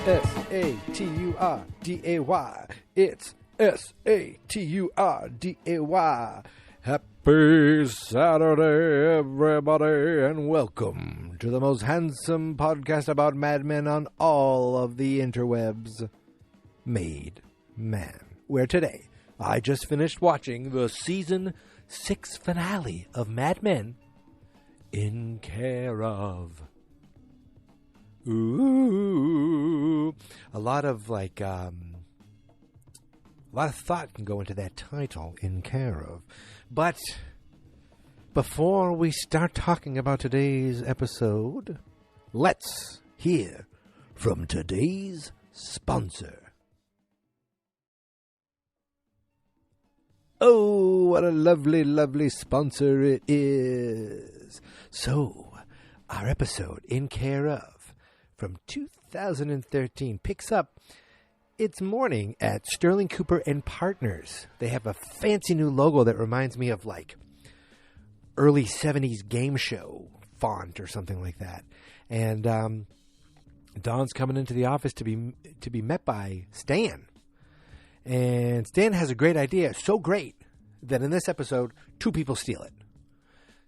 S-A-T-U-R-D-A-Y. It's S-A-T-U-R-D-A-Y. Happy Saturday, everybody, and welcome to the most handsome podcast about madmen on all of the interwebs. Made Man. Where today, I just finished watching the Season 6 finale of Mad Men in care of... Ooh, a lot of thought can go into that title, in care of. But before we start talking about today's episode, let's hear from today's sponsor. Oh, what a lovely, lovely sponsor it is. So, our episode, in care of, from 2013 picks up its morning at Sterling Cooper and Partners. They have a fancy new logo that reminds me of like early 70s game show font or something like that. And Dawn's coming into the office to be met by Stan. And Stan has a great idea, so great that in this episode, two people steal it.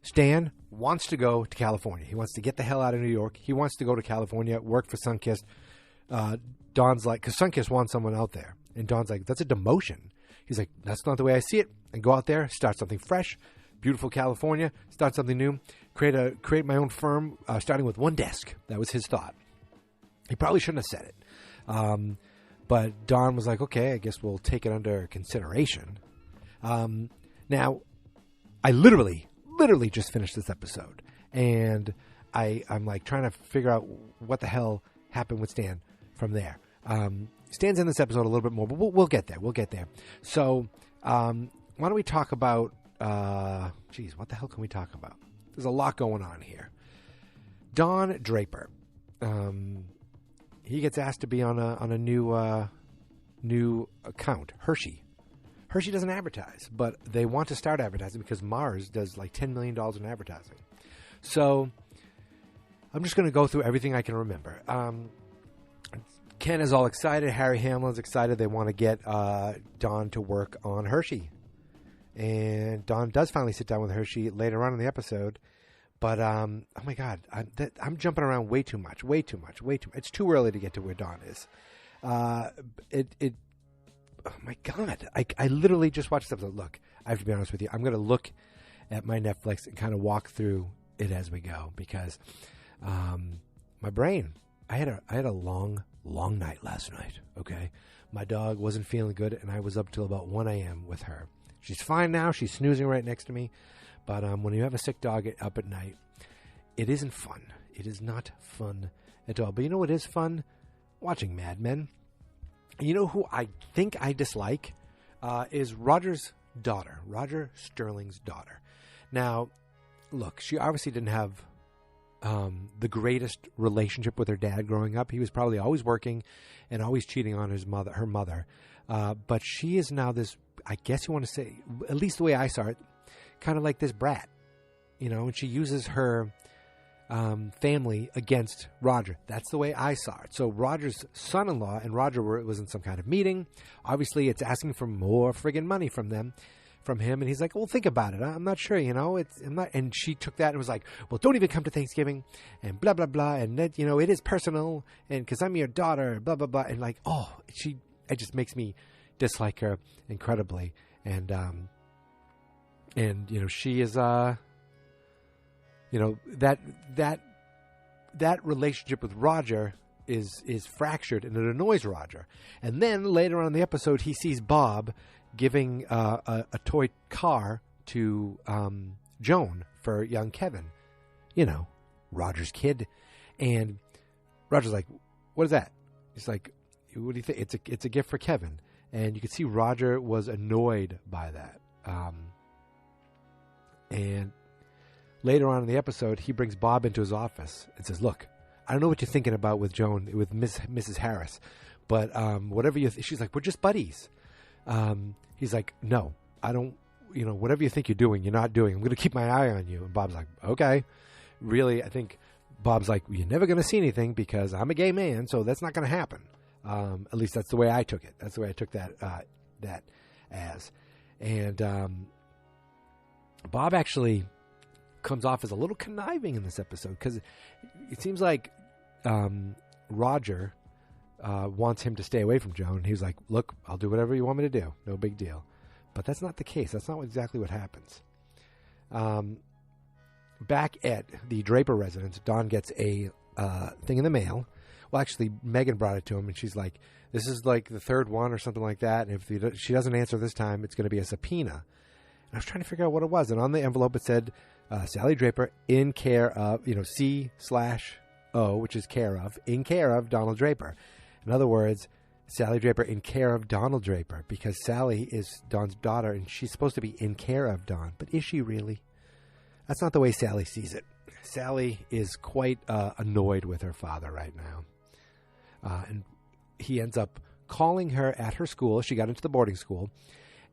Stan wants to go to California. He wants to get the hell out of New York. He wants to go to California, work for Sunkist. Dawn's like, because Sunkist wants someone out there. And Dawn's like, that's a demotion. He's like, that's not the way I see it. And go out there, start something fresh, beautiful California, start something new, create my own firm, starting with one desk. That was his thought. He probably shouldn't have said it. But Dawn was like, okay, I guess we'll take it under consideration. Now, I literally just finished this episode, and I'm like trying to figure out what the hell happened with Stan from there. Stan's in this episode a little bit more, but we'll get there. We'll get there. So why don't we talk about, what the hell can we talk about? There's a lot going on here. Don Draper, he gets asked to be on a new account, Hershey. Hershey doesn't advertise, but they want to start advertising because Mars does like $10 million in advertising. So I'm just going to go through everything I can remember. Ken is all excited. Harry Hamlin's excited. They want to get Dawn to work on Hershey. And Dawn does finally sit down with Hershey later on in the episode. But, oh my God, I'm jumping around way too much. It's too early to get to where Dawn is. Oh my God, I literally just watched this episode. Look, I have to be honest with you. I'm going to look at my Netflix and kind of walk through it as we go because my brain, I had a long night last night, okay? My dog wasn't feeling good, and I was up till about 1 a.m. with her. She's fine now. She's snoozing right next to me. But when you have a sick dog up at night, it isn't fun. It is not fun at all. But you know what is fun? Watching Mad Men. You know who I think I dislike is Roger Sterling's daughter. Now, look, she obviously didn't have the greatest relationship with her dad growing up. He was probably always working and always cheating on her mother. But she is now this, I guess you want to say, at least the way I saw it, kind of like this brat, and she uses her family against Roger. That's the way I saw it. So Roger's son-in-law and Roger was in some kind of meeting. Obviously, it's asking for more friggin' money from him, and he's like, "Well, think about it. I'm not sure. I'm not." And she took that and was like, "Well, don't even come to Thanksgiving," and blah blah blah, and that it is personal, and because I'm your daughter, blah blah blah, and like, it just makes me dislike her incredibly, and she is that relationship with Roger is fractured, and it annoys Roger. And then later on in the episode, he sees Bob giving a toy car to Joan for young Kevin, Roger's kid. And Roger's like, "What is that?" He's like, "What do you think?" It's a gift for Kevin. And you could see Roger was annoyed by that. And later on in the episode, he brings Bob into his office and says, "Look, I don't know what you're thinking about with Mrs. Harris, but whatever she's like, we're just buddies." He's like, "No, I don't, whatever you think you're doing, you're not doing. I'm going to keep my eye on you." And Bob's like, "Okay." Really, I think Bob's like, you're never going to see anything because I'm a gay man, so that's not going to happen. At least that's the way I took it. That's the way I took that as. And Bob actually comes off as a little conniving in this episode because it seems like Roger wants him to stay away from Joan. He's like, look, I'll do whatever you want me to do. No big deal. But that's not the case. That's not exactly what happens. Back at the Draper residence, Don gets a thing in the mail. Well, actually, Megan brought it to him, and she's like, this is like the third one or something like that. And if she doesn't answer this time, it's going to be a subpoena. And I was trying to figure out what it was. And on the envelope, it said, Sally Draper in care of, C/O, which is care of, in care of Donald Draper. In other words, Sally Draper in care of Donald Draper, because Sally is Don's daughter, and she's supposed to be in care of Don. But is she really? That's not the way Sally sees it. Sally is quite annoyed with her father right now. And he ends up calling her at her school. She got into the boarding school.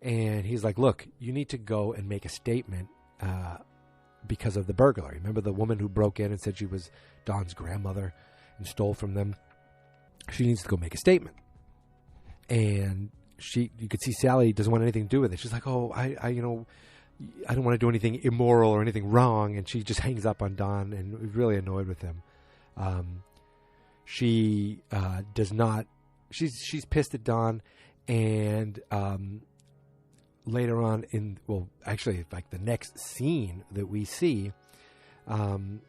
And he's like, look, you need to go and make a statement because of the burglary. Remember the woman who broke in and said she was Don's grandmother and stole from them? She needs to go make a statement. And you could see Sally doesn't want anything to do with it. She's like, oh, I don't want to do anything immoral or anything wrong. And she just hangs up on Don and is really annoyed with him. She does not, she's pissed at Don. And later on actually like the next scene that we see, Don,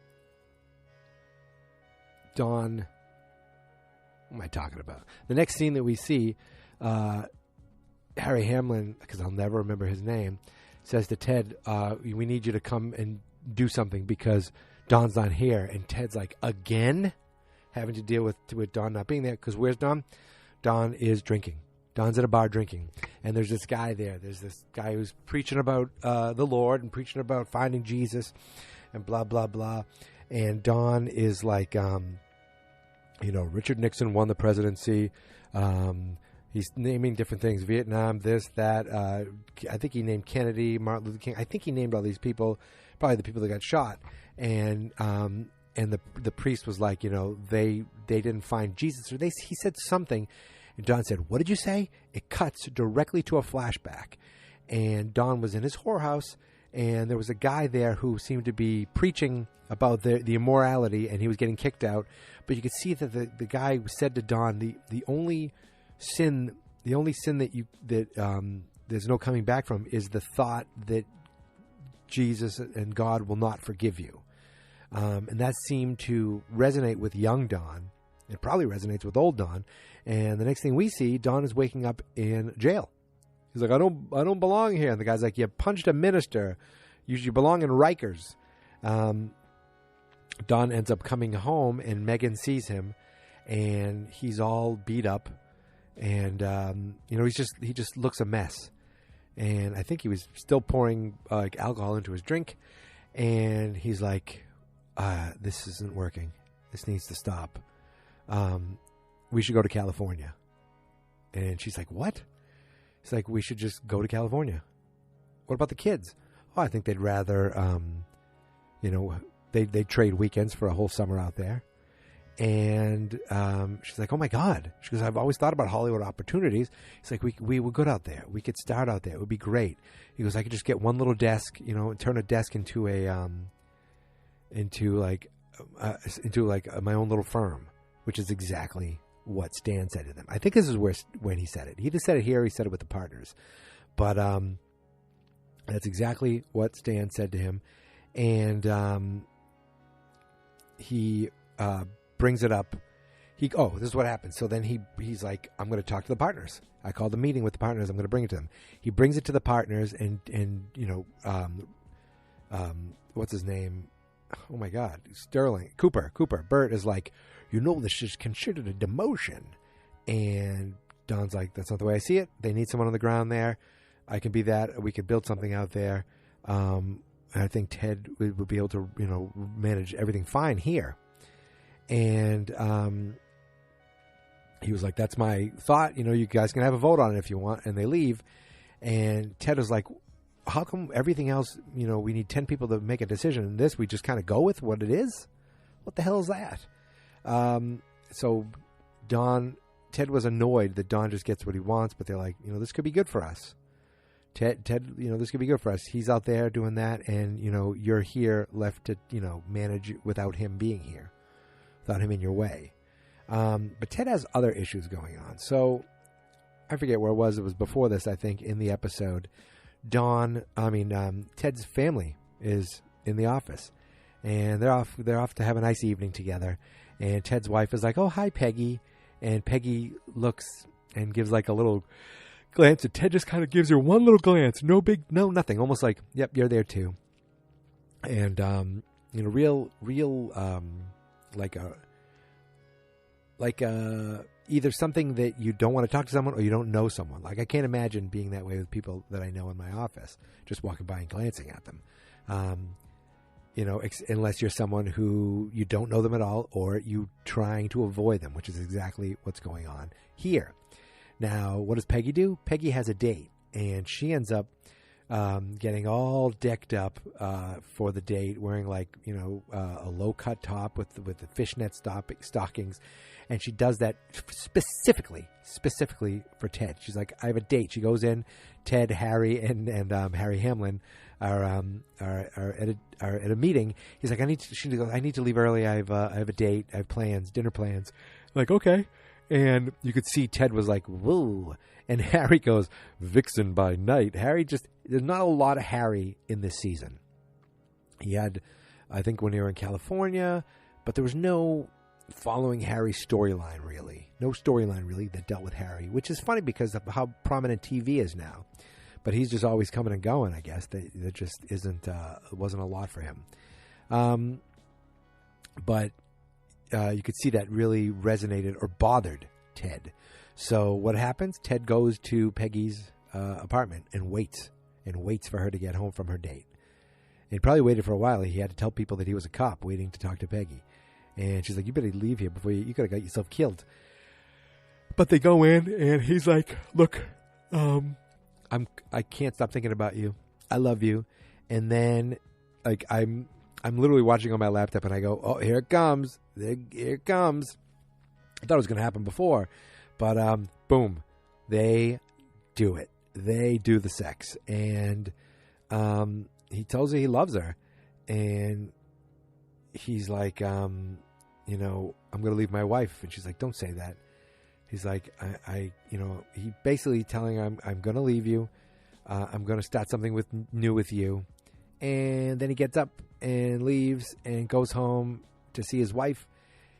what am I talking about? The next scene that we see, Harry Hamlin, because I'll never remember his name, says to Ted, we need you to come and do something because Don's not here. And Ted's like, again? Having to deal with Don not being there. Because where's Don? Don is drinking. Don's at a bar drinking. And there's this guy there. There's this guy who's preaching about the Lord and preaching about finding Jesus and blah, blah, blah. And Don is like, Richard Nixon won the presidency. He's naming different things. Vietnam, this, that. I think he named Kennedy, Martin Luther King. I think he named all these people, probably the people that got shot. And the priest was like, they didn't find Jesus. Or he said something. And Don said, what did you say? It cuts directly to a flashback. And Don was in his whorehouse. And there was a guy there who seemed to be preaching about the immorality. And he was getting kicked out. But you could see that the guy said to Don, the only sin that there's no coming back from is the thought that Jesus and God will not forgive you. And that seemed to resonate with young Don. It probably resonates with old Don. And the next thing we see, Don is waking up in jail. He's like, I don't belong here. And the guy's like, you punched a minister. You belong in Rikers. Don ends up coming home, and Megan sees him, and he's all beat up. And, he just looks a mess. And I think he was still pouring alcohol into his drink. And he's like, this isn't working. This needs to stop. We should go to California. And she's like, what? He's like, we should just go to California. What about the kids? Oh, I think they'd rather, they'd trade weekends for a whole summer out there. And she's like, oh, my God. She goes, I've always thought about Hollywood opportunities. He's like, we were good out there. We could start out there. It would be great. He goes, I could just get one little desk, and turn a desk into my own little firm, which is exactly what Stan said to them. I think this is when he said it. He either said it here or he said it with the partners. But that's exactly what Stan said to him. And he brings it up. This is what happens. So then he's like, I'm going to talk to the partners. I called the meeting with the partners. I'm going to bring it to them. He brings it to the partners and what's his name? Oh my God, Sterling. Cooper. Bert is like, this is considered a demotion. And Don's like, that's not the way I see it. They need someone on the ground there. I can be that. We could build something out there. I think Ted would be able to, manage everything fine here. And he was like, that's my thought. You guys can have a vote on it if you want. And they leave. And Ted was like, how come everything else, we need 10 people to make a decision? And this, we just kind of go with what it is? What the hell is that? So Ted was annoyed that Don just gets what he wants, but they're like, this could be good for us. Ted, this could be good for us. He's out there doing that, and, you're here left to, manage without him being here, without him in your way. But Ted has other issues going on. So I forget where it was. It was before this, I think, in the episode. Ted's family is in the office, and they're off to have a nice evening together. And Ted's wife is like, "Oh, hi, Peggy," and Peggy looks and gives like a little glance, and Ted just kind of gives her one little glance, nothing, almost like, "Yep, you're there too," and like either something that you don't want to talk to someone or you don't know someone. Like, I can't imagine being that way with people that I know in my office, just walking by and glancing at them. Unless you're someone who you don't know them at all, or you trying to avoid them, which is exactly what's going on here. Now, what does Peggy do? Peggy has a date, and she ends up getting all decked up for the date, wearing a low-cut top with the fishnet stockings, and she does that specifically for Ted. She's like, I have a date. She goes in. Ted, Harry, and Harry Hamlin are at a meeting. He's like, she goes, I need to leave early. I have a date. I have plans, dinner plans. I'm like, okay. And you could see Ted was like, whoa. And Harry goes, vixen by night. There's not a lot of Harry in this season. He had, I think, when they were in California, but there was no following Harry's storyline, really. No storyline, really, that dealt with Harry, which is funny because of how prominent TV is now. But he's just always coming and going, I guess. That just wasn't a lot for him. But you could see that really resonated or bothered Ted. So what happens? Ted goes to Peggy's apartment and waits for her to get home from her date. And he probably waited for a while. He had to tell people that he was a cop waiting to talk to Peggy. And she's like, you better leave here before you could have got yourself killed. But they go in, and he's like, look, I can't stop thinking about you. I love you. And then, like, I'm literally watching on my laptop, and I go, oh, here it comes. Here it comes. I thought it was going to happen before. But, boom. They do it. They do the sex. And he tells her he loves her. And he's like, I'm going to leave my wife. And she's like, don't say that. He's like, he basically telling her, I'm going to leave you. I'm going to start something new with you. And then he gets up and leaves and goes home to see his wife.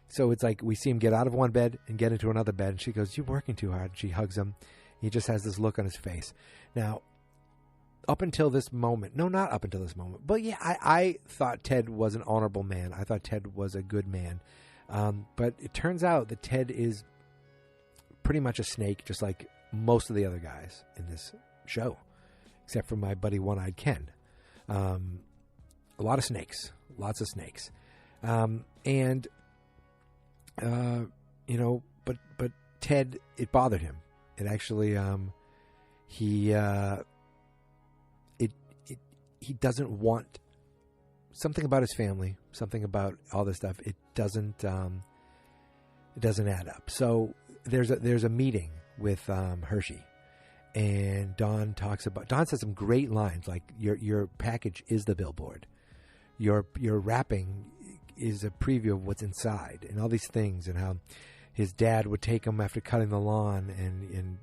So it's like we see him get out of one bed and get into another bed. And she goes, you're working too hard. She hugs him. He just has this look on his face. Now, up until this moment, no, not up until this moment, but yeah, I thought Ted was an honorable man. I thought Ted was a good man. But it turns out that Ted is pretty much a snake, just like most of the other guys in this show, except for my buddy One-Eyed Ken. A lot of snakes, lots of snakes. But Ted, it bothered him. It actually, he doesn't want something about his family, something about all this stuff. It doesn't add up. So there's a meeting with Hershey, and Don says some great lines like your package is the billboard, your wrapping is a preview of what's inside, and all these things, and how his dad would take him after cutting the lawn and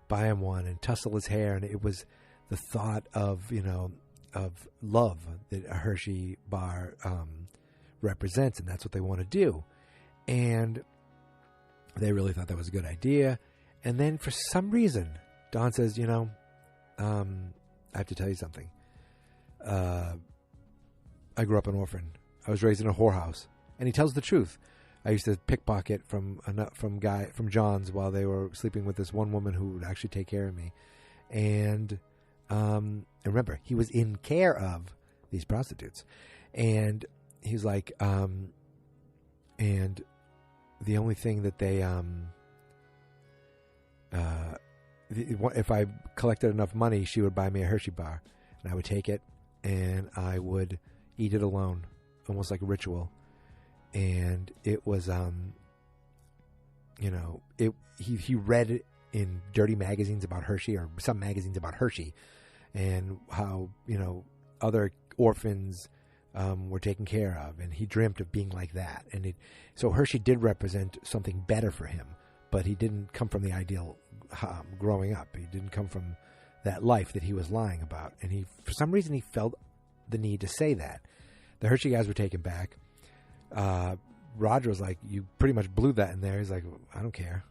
buy him one and tussle his hair, and it was the thought of love that a Hershey bar represents, and that's what they want to do. And they really thought that was a good idea. And then for some reason, Don says, I have to tell you something. I grew up an orphan. I was raised in a whorehouse. And he tells the truth. I used to pickpocket from John's while they were sleeping with this one woman who would actually take care of me. And remember, he was in care of these prostitutes. And he's like, and the only thing that they, if I collected enough money, she would buy me a Hershey bar. And I would take it, and I would eat it alone, almost like a ritual. and it was he read it in dirty magazines about Hershey, or some magazines about Hershey, and how other orphans were taken care of, and he dreamt of being like that. And so Hershey did represent something better for him, but he didn't come from the ideal growing up. He didn't come from that life that he was lying about, and for some reason he felt the need to say that. The Hershey guys were taken back. Roger was like, "You pretty much blew that in there." He's like, "I don't care."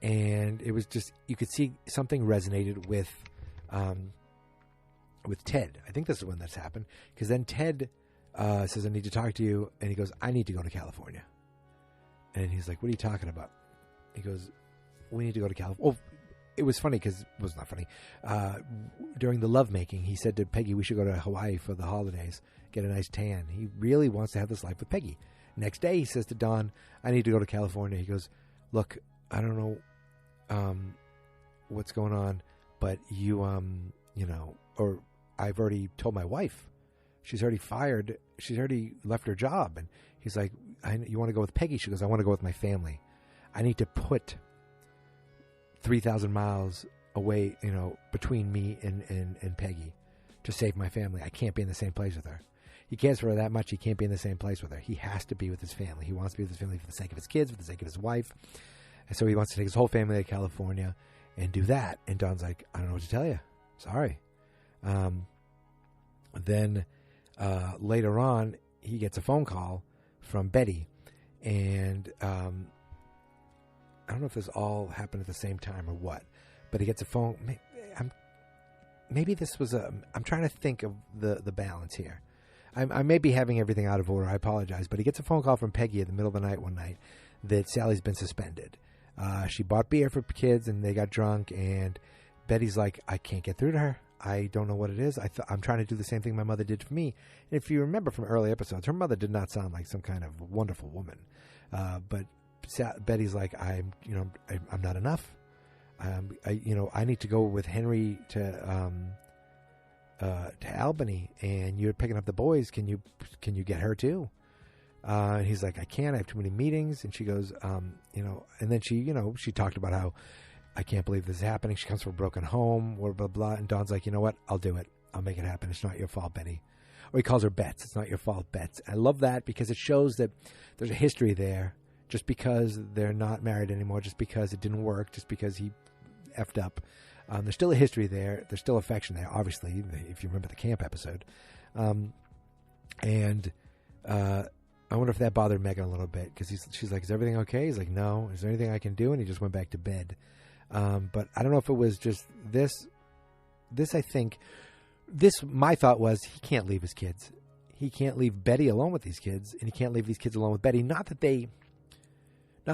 And it was just, you could see something resonated with Ted. I think this is when that's happened, because then Ted says, "I need to talk to you," and he goes, "I need to go to California." And he's like, "What are you talking about?" He goes, "We need to go to California." Oh, it was funny because it was not funny. During the lovemaking, he said to Peggy, "We should go to Hawaii for the holidays, get a nice tan." He really wants to have this life with Peggy. Next day, he says to Don, "I need to go to California." He goes, "Look, I don't know what's going on, but or I've already told my wife. She's already fired. She's already left her job." And he's like, "You want to go with Peggy?" She goes, "I want to go with my family. I need to put 3,000 miles away, between me and Peggy to save my family. I can't be in the same place with her." He cares for her that much. He can't be in the same place with her. He has to be with his family. He wants to be with his family for the sake of his kids, for the sake of his wife. And so he wants to take his whole family to California and do that. And Don's like, "I don't know what to tell you. Sorry." Then later on, he gets a phone call from Betty. And I don't know if this all happened at the same time or what, but he gets a phone. Maybe this was I'm trying to think of the balance here. I may be having everything out of order. I apologize. But he gets a phone call from Peggy in the middle of the night one night that Sally's been suspended. She bought beer for kids, and they got drunk, and Betty's like, "I can't get through to her. I don't know what it is. I'm trying to do the same thing my mother did for me." And if you remember from early episodes, her mother did not sound like some kind of wonderful woman. But Betty's like, I'm not enough. I need to go with Henry to Albany, and you're picking up the boys. Can you get her too? And he's like, "I can't. I have too many meetings." And she goes, and then she talked about how, "I can't believe this is happening. She comes from a broken home, blah, blah, blah." And Don's like, "You know what? I'll do it. I'll make it happen. It's not your fault, Betty." Or he calls her Bets. "It's not your fault, Bets." I love that because it shows that there's a history there. Just because they're not married anymore, just because it didn't work, just because he effed up, there's still a history there. There's still affection there, obviously, if you remember the camp episode. And I wonder if that bothered Megan a little bit, because she's like, "Is everything okay?" He's like, "No." "Is there anything I can do?" And he just went back to bed. But I don't know if it was just this. I think my thought was, he can't leave his kids. He can't leave Betty alone with these kids, and he can't leave these kids alone with Betty. Not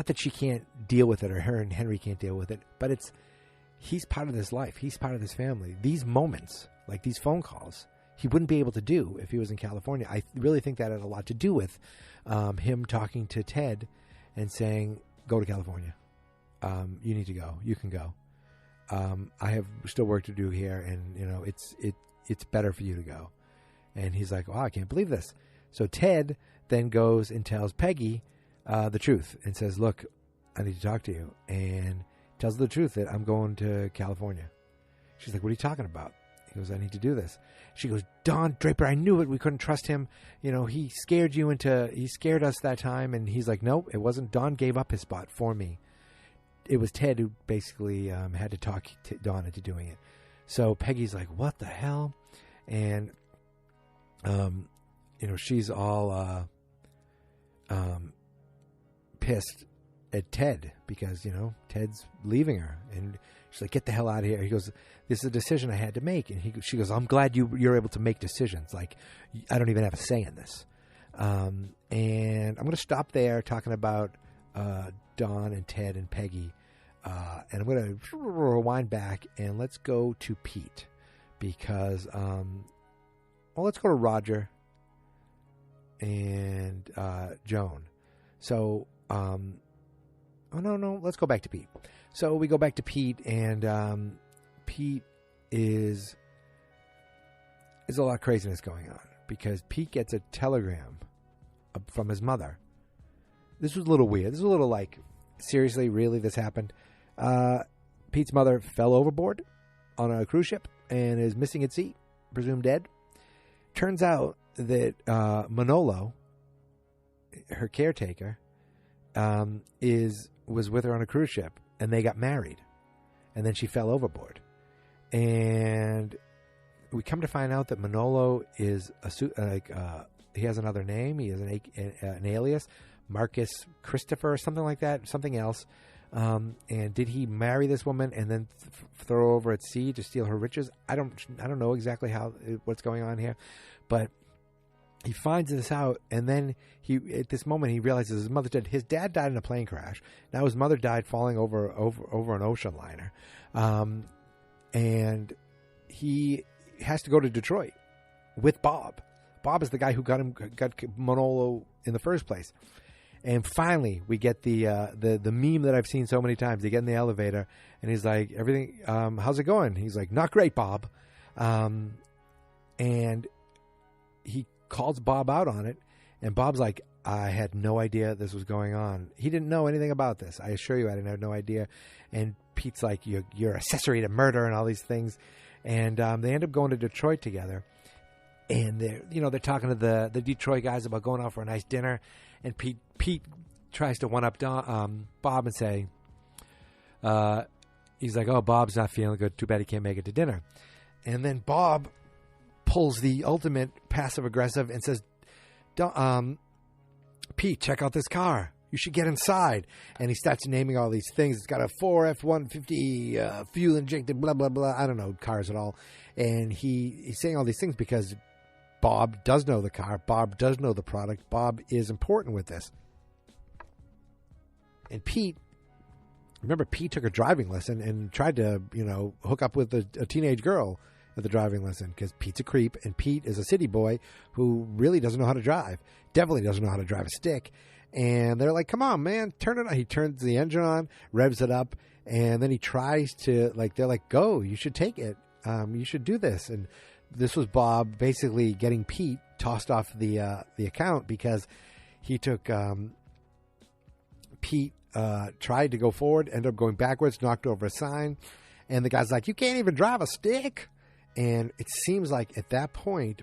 that she can't deal with it, or her and Henry can't deal with it, but he's part of this life. He's part of this family. These moments, like these phone calls, he wouldn't be able to do if he was in California. I really think that had a lot to do with him talking to Ted and saying, "Go to California. You need to go. You can go. I have still work to do here, and it's better for you to go." And he's like, "Wow, I can't believe this." So Ted then goes and tells Peggy the truth and says, "Look, I need to talk to you," and tells the truth that, "I'm going to California." She's like, "What are you talking about?" He goes, "I need to do this." She goes, "Don Draper, I knew it. We couldn't trust him. He scared us that time." And he's like, "Nope, it wasn't. Don gave up his spot for me. It was Ted who basically had to talk Don into doing it." So Peggy's like, "What the hell?" And, she's all pissed at Ted because, Ted's leaving her. And she's like, "Get the hell out of here." He goes, "This is a decision I had to make." And she goes, "I'm glad you're able to make decisions. Like, I don't even have a say in this." And I'm going to stop there talking about Don and Ted and Peggy. And I'm going to rewind back and let's go to Pete because, let's go to Roger and Joan. So, let's go back to Pete. So we go back to Pete, and Pete is a lot of craziness going on because Pete gets a telegram from his mother. This was a little weird. This was a little like, seriously, really, this happened? Pete's mother fell overboard on a cruise ship and is missing at sea, presumed dead. Turns out that Manolo, her caretaker, was with her on a cruise ship, and they got married, and then she fell overboard. And we come to find out that Manolo is he has another name. He has an alias, Marcus Christopher or something like that, something else. And did he marry this woman and then throw her over at sea to steal her riches? I don't know exactly what's going on here, but he finds this out, and then at this moment he realizes his mother's dead. His dad died in a plane crash. Now his mother died falling over an ocean liner, and he has to go to Detroit with Bob. Bob is the guy who got Manolo in the first place. And finally, we get the meme that I've seen so many times. They get in the elevator, and he's like, "Everything, how's it going?" He's like, "Not great, Bob." And he calls Bob out on it, and Bob's like, "I had no idea this was going on." He didn't know anything about this. I assure you, I didn't have no idea. And Pete's like, "You're accessory to murder," and all these things. And they end up going to Detroit together. And they're talking to the Detroit guys about going out for a nice dinner. And Pete tries to one up Bob and say, he's like, "Oh, Bob's not feeling good. Too bad he can't make it to dinner." And then Bob pulls the ultimate passive aggressive and says, "Pete, check out this car. You should get inside." And he starts naming all these things. It's got a 4 F-150 fuel injected, blah, blah, blah. I don't know cars at all. And he's saying all these things because Bob does know the car. Bob does know the product. Bob is important with this. And Pete took a driving lesson and tried to, hook up with a teenage girl at the driving lesson because Pete's a creep, and Pete is a city boy who really doesn't know how to drive. Definitely doesn't know how to drive a stick. And they're like, "Come on, man, turn it on." He turns the engine on, revs it up, and then he tries to, they're like, "Go, you should take it. You should do this." And this was Bob basically getting Pete tossed off the account because he took Pete tried to go forward, ended up going backwards, knocked over a sign, and the guy's like, "You can't even drive a stick." And it seems like at that point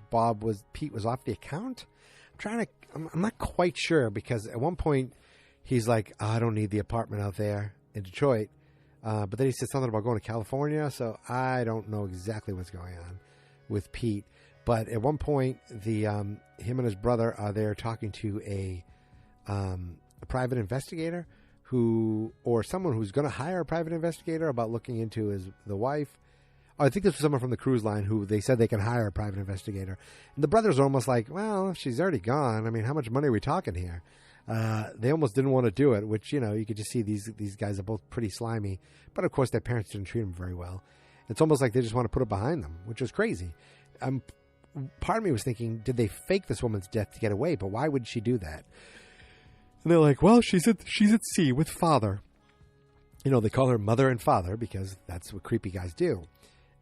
Pete was off the account. I'm not quite sure because at one point he's like, "I don't need the apartment out there in Detroit," but then he said something about going to California. So I don't know exactly what's going on with Pete. But at one point, him and his brother are there talking to a private investigator or someone who's going to hire a private investigator about looking into the wife. I think this was someone from the cruise line who they said they can hire a private investigator. And the brothers are almost like, "Well, she's already gone. I mean, how much money are we talking here?" They almost didn't want to do it, which, you could just see these guys are both pretty slimy. But, of course, their parents didn't treat them very well. It's almost like they just want to put it behind them, which is crazy. Part of me was thinking, did they fake this woman's death to get away? But why would she do that? And they're like, "Well, she's at sea with father." They call her mother and father because that's what creepy guys do.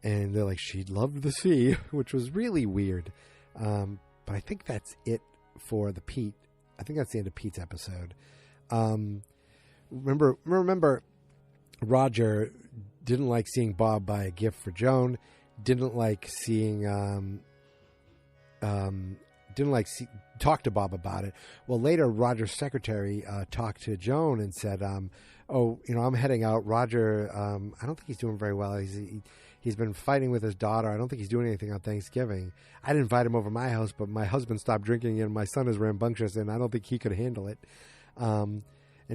And they're like, "She loved the sea," which was really weird. But I think that's it for the Pete. I think that's the end of Pete's episode. Remember, Roger didn't like seeing Bob buy a gift for Joan. Didn't like seeing, talk to Bob about it. Well, later, Roger's secretary talked to Joan and said, "I'm heading out. Roger, I don't think he's doing very well. He's been fighting with his daughter. I don't think he's doing anything on Thanksgiving. I didn't invite him over my house, but my husband stopped drinking, and my son is rambunctious, and I don't think he could handle it." And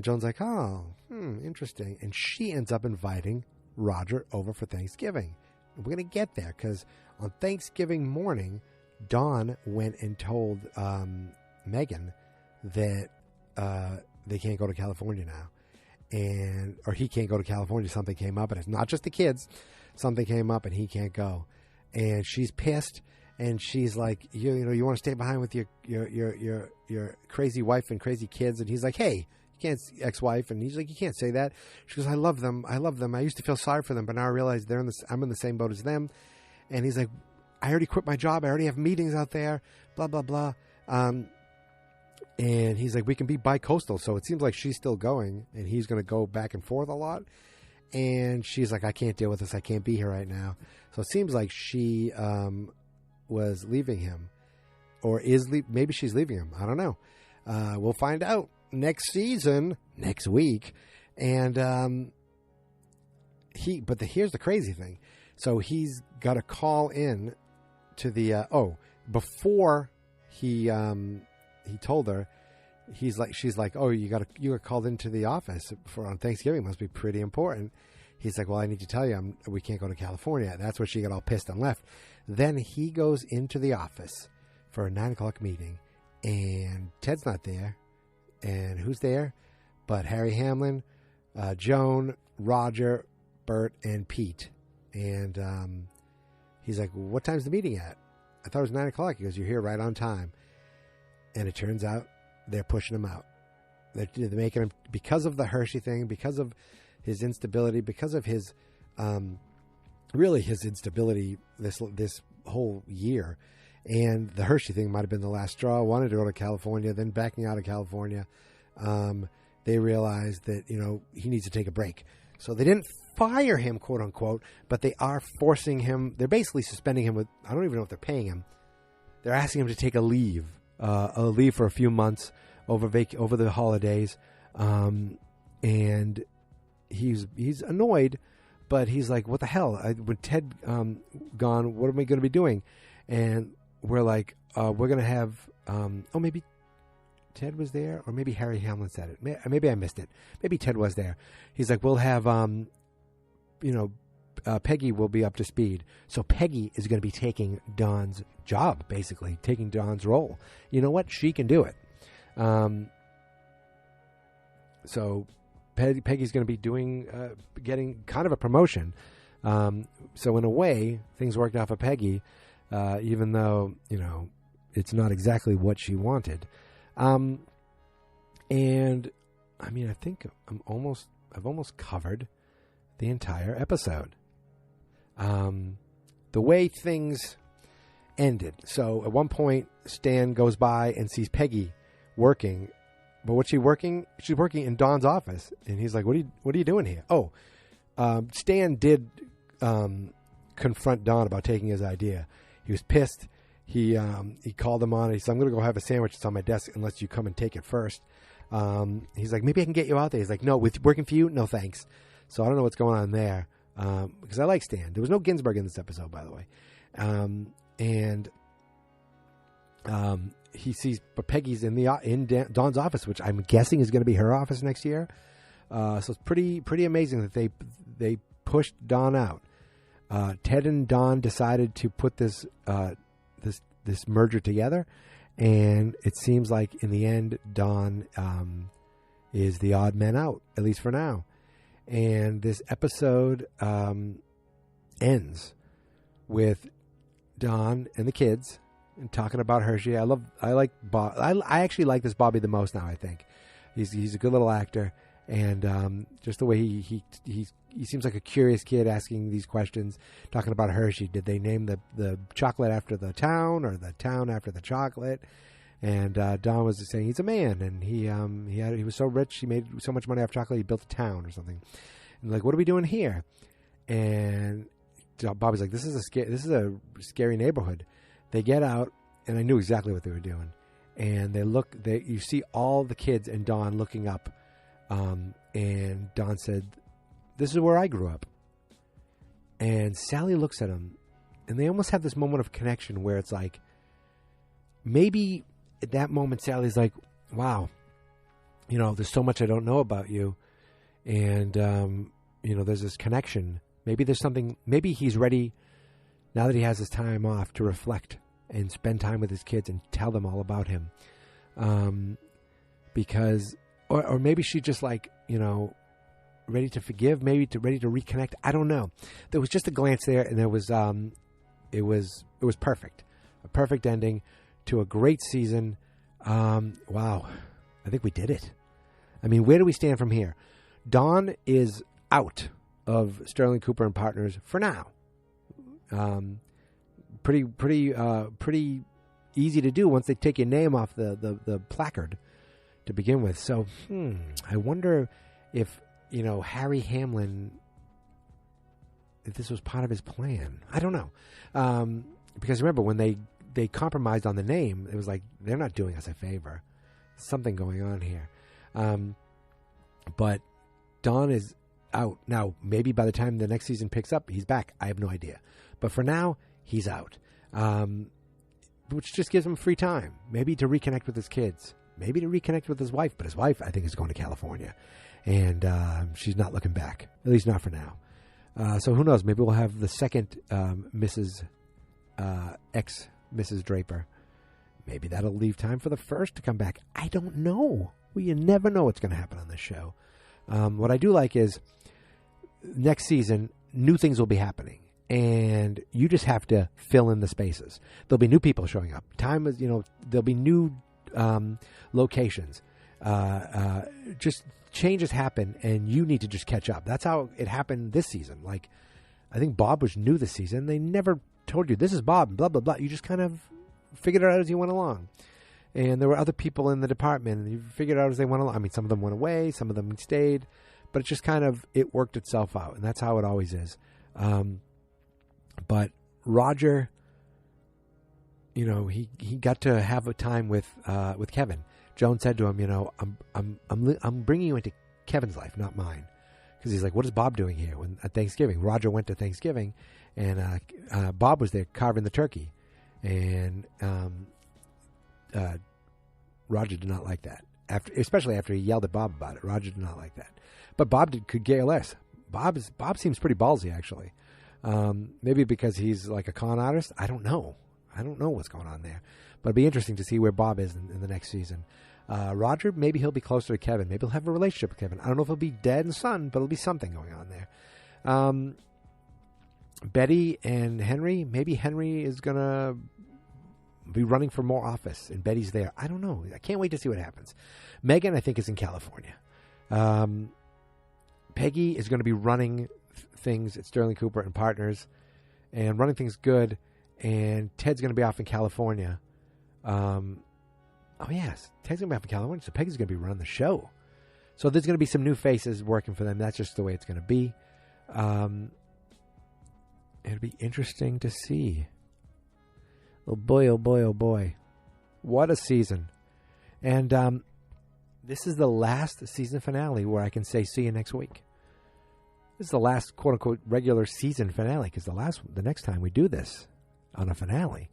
Joan's like, "Oh, interesting." And she ends up inviting Roger over for Thanksgiving. And we're going to get there because on Thanksgiving morning, Dawn went and told Megan that they can't go to California now. Or he can't go to California. Something came up, and it's not just the kids. Something came up, and he can't go. And she's pissed, and she's like, you want to stay behind with your crazy wife and crazy kids? And he's like, "Hey, you can't, ex-wife." And he's like, "You can't say that." She goes, I love them. I used to feel sorry for them, but now I realize I'm in the same boat as them." And he's like, "I already quit my job. I already have meetings out there, blah, blah, blah." And he's like, we can be bi-coastal. So it seems like she's still going, and he's going to go back and forth a lot. And she's like, I can't deal with this. I can't be here right now. So it seems like she was leaving him, or maybe she's leaving him. I don't know. We'll find out next season, next week. And here's the crazy thing. So he's got to call in to the before he told her, she's like, oh, you got called into the office on Thanksgiving. Must be pretty important. He's like, well, I need to tell you, we can't go to California. That's where she got all pissed and left. Then he goes into the office for a 9:00 meeting, and Ted's not there. And who's there? But Harry Hamlin, Joan, Roger, Bert, and Pete. And he's like, well, what time's the meeting at? I thought it was 9:00. He goes, you're here right on time. And it turns out they're pushing him out. They're making him, because of the Hershey thing, because of his instability, because of his, really his instability this whole year. And the Hershey thing might have been the last straw. Wanted to go to California, then backing out of California. They realized that, he needs to take a break. So they didn't fire him, quote unquote, but they are forcing him. They're basically suspending him with, I don't even know if they're paying him. They're asking him to take a leave for a few months over the holidays. And he's annoyed, but he's like, what the hell? With Ted gone, what am I going to be doing? And we're like, we're going to have, maybe Ted was there, or maybe Harry Hamlin said it. Maybe I missed it. Maybe Ted was there. He's like, we'll have, Peggy will be up to speed. So Peggy is going to be taking Dawn's job, basically, taking Dawn's role. You know what? She can do it. So Peggy's going to be getting kind of a promotion. So in a way, things worked out for Peggy, even though, it's not exactly what she wanted. And I mean, I think I've almost covered the entire episode. The way things ended. So at one point, Stan goes by and sees Peggy working. But what's she working? She's working in Dawn's office. And he's like, what are you doing here? Oh, Stan did confront Dawn about taking his idea. He was pissed. He called him on and he said, I'm going to go have a sandwich. It's on my desk unless you come and take it first. He's like, maybe I can get you out there. He's like, no, with working for you? No, thanks. So I don't know what's going on there. Because I like Stan. There was no Ginsburg in this episode, by the way. He sees, but Peggy's in Dawn's office, which I'm guessing is going to be her office next year. So it's pretty amazing that they pushed Dawn out. Ted and Dawn decided to put this merger together, and it seems like in the end, Dawn is the odd man out, at least for now. And this episode ends with Dawn and the kids and talking about Hershey. I like Bob. I actually like this Bobby the most now. I think he's a good little actor, and just the way he seems like a curious kid asking these questions, talking about Hershey. Did they name the chocolate after the town, or the town after the chocolate? And Don was saying he's a man, and he was so rich, he made so much money off chocolate, he built a town or something. And like, what are we doing here? And Bobby's like, this is a scary neighborhood. They get out, and I knew exactly what they were doing. And you see all the kids and Don looking up, and Don said, "This is where I grew up." And Sally looks at him, and they almost have this moment of connection where it's like, maybe at that moment, Sally's like, wow, there's so much I don't know about you. And, there's this connection. Maybe there's something, maybe he's ready now that he has his time off to reflect and spend time with his kids and tell them all about him. Because, or maybe she's just like, ready to forgive, ready to reconnect. I don't know. There was just a glance there, and it was perfect. A perfect ending to a great season. Wow. I think we did it. I mean, where do we stand from here? Dawn is out of Sterling Cooper and Partners for now. Pretty easy to do once they take your name off the placard to begin with. So, I wonder if, Harry Hamlin, if this was part of his plan. I don't know. Because remember, when they compromised on the name, it was like, they're not doing us a favor. Something going on here. But Don is out. Now, maybe by the time the next season picks up, he's back. I have no idea. But for now, he's out. Which just gives him free time. Maybe to reconnect with his kids. Maybe to reconnect with his wife. But his wife, I think, is going to California. And she's not looking back. At least not for now. So who knows? Maybe we'll have the second Mrs. Draper. Maybe that'll leave time for the first to come back. I don't know. Well, you never know what's going to happen on this show. What I do like is next season, new things will be happening. And you just have to fill in the spaces. There'll be new people showing up. Time is, there'll be new locations. Just changes happen, and you need to just catch up. That's how it happened this season. Like, I think Bob was new this season. They never told you, this is Bob, blah, blah, blah. You just kind of figured it out as you went along. And there were other people in the department, and you figured it out as they went along. I mean, some of them went away, some of them stayed, but it just kind of, it worked itself out, and that's how it always is. But Roger, he got to have a time with Kevin. Joan said to him, I'm bringing you into Kevin's life, not mine, because he's like, what is Bob doing here at Thanksgiving? Roger went to Thanksgiving, and Bob was there carving the turkey, and Roger did not like that. Especially after he yelled at Bob about it, Roger did not like that. But Bob could care less. Bob seems pretty ballsy, actually. Maybe because he's like a con artist. I don't know. I don't know what's going on there. But it'd be interesting to see where Bob is in the next season. Roger, maybe he'll be closer to Kevin. Maybe he'll have a relationship with Kevin. I don't know if it'll be dad and son, but it'll be something going on there. Betty and Henry, maybe Henry is going to be running for more office, and Betty's there. I don't know. I can't wait to see what happens. Megan, I think, is in California. Peggy is going to be running things at Sterling Cooper and Partners, and running things good. And Ted's going to be off in California. Yes, Ted's going to be off in California, so Peggy's going to be running the show. So there's going to be some new faces working for them. That's just the way it's going to be. It'll be interesting to see. Oh boy, oh boy, oh boy. What a season. And this is the last season finale where I can say see you next week. This is the last quote-unquote regular season finale, because the next time we do this on a finale,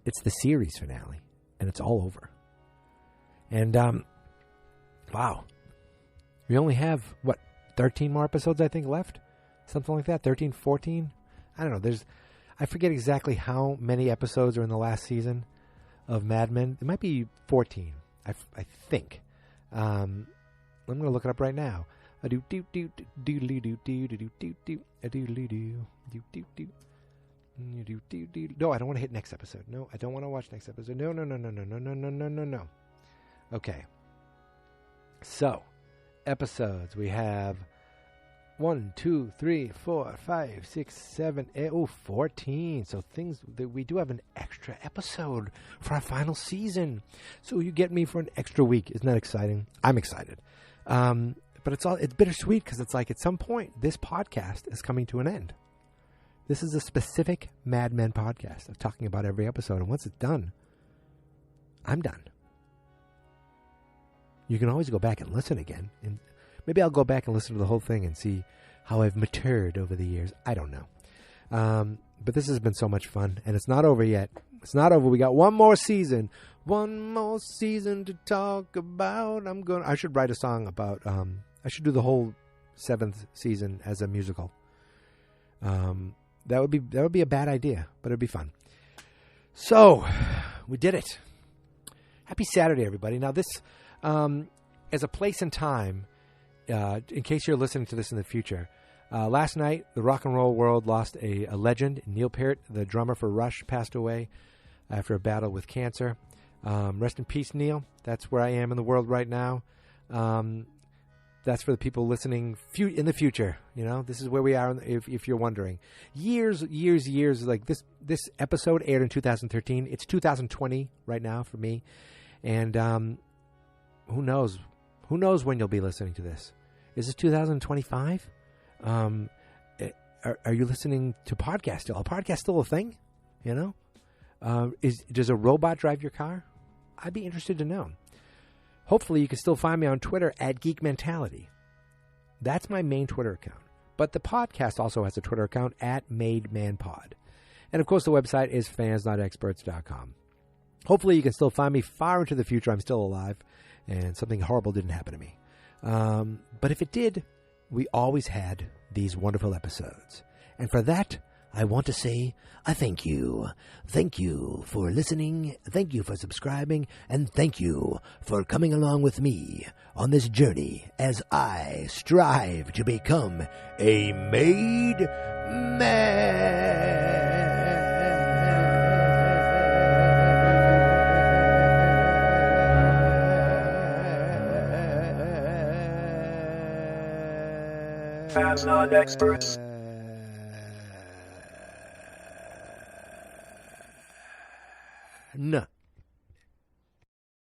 it's the series finale, and it's all over. And, wow. We only have, 13 more episodes, I think, left? Something like that, 13, 14? I don't know, I forget exactly how many episodes are in the last season of Mad Men. It might be 14, I think. I'm going to look it up right now. No, I don't want to hit next episode. No, I don't want to watch next episode. No. Okay. So, episodes. We have 1, 2, 3, 4, 5, 6, 7, 8, 14. So things that we do have an extra episode for our final season. So you get me for an extra week. Isn't that exciting? I'm excited. But it's bittersweet, because it's like at some point this podcast is coming to an end. This is a specific Mad Men podcast of talking about every episode. And once it's done, I'm done. You can always go back and listen again. And maybe I'll go back and listen to the whole thing and see how I've matured over the years. I don't know. But this has been so much fun. And it's not over yet. It's not over. We got one more season. One more season to talk about. I should write a song about... I should do the whole 7th season as a musical. That would be a bad idea, but it'd be fun. So, we did it. Happy Saturday, everybody. Now, this, as a place and time, in case you're listening to this in the future, last night, the rock and roll world lost a legend. Neil Peart, the drummer for Rush, passed away after a battle with cancer. Rest in peace, Neil. That's where I am in the world right now. That's for the people listening in the future. You know, this is where we are. If you're wondering, years. Like this episode aired in 2013. It's 2020 right now for me, and who knows? Who knows when you'll be listening to this? Is it 2025? Are you listening to podcast still? Are podcast still a thing? You know, does a robot drive your car? I'd be interested to know. Hopefully, you can still find me on Twitter at Geek Mentality. That's my main Twitter account. But the podcast also has a Twitter account at MadeManPod. And, of course, the website is fansnotexperts.com. Hopefully, you can still find me far into the future. I'm still alive, and something horrible didn't happen to me. But if it did, we always had these wonderful episodes. And for that, I want to say a thank you. Thank you for listening. Thank you for subscribing. And thank you for coming along with me on this journey as I strive to become a made man. Fans Not Experts. No.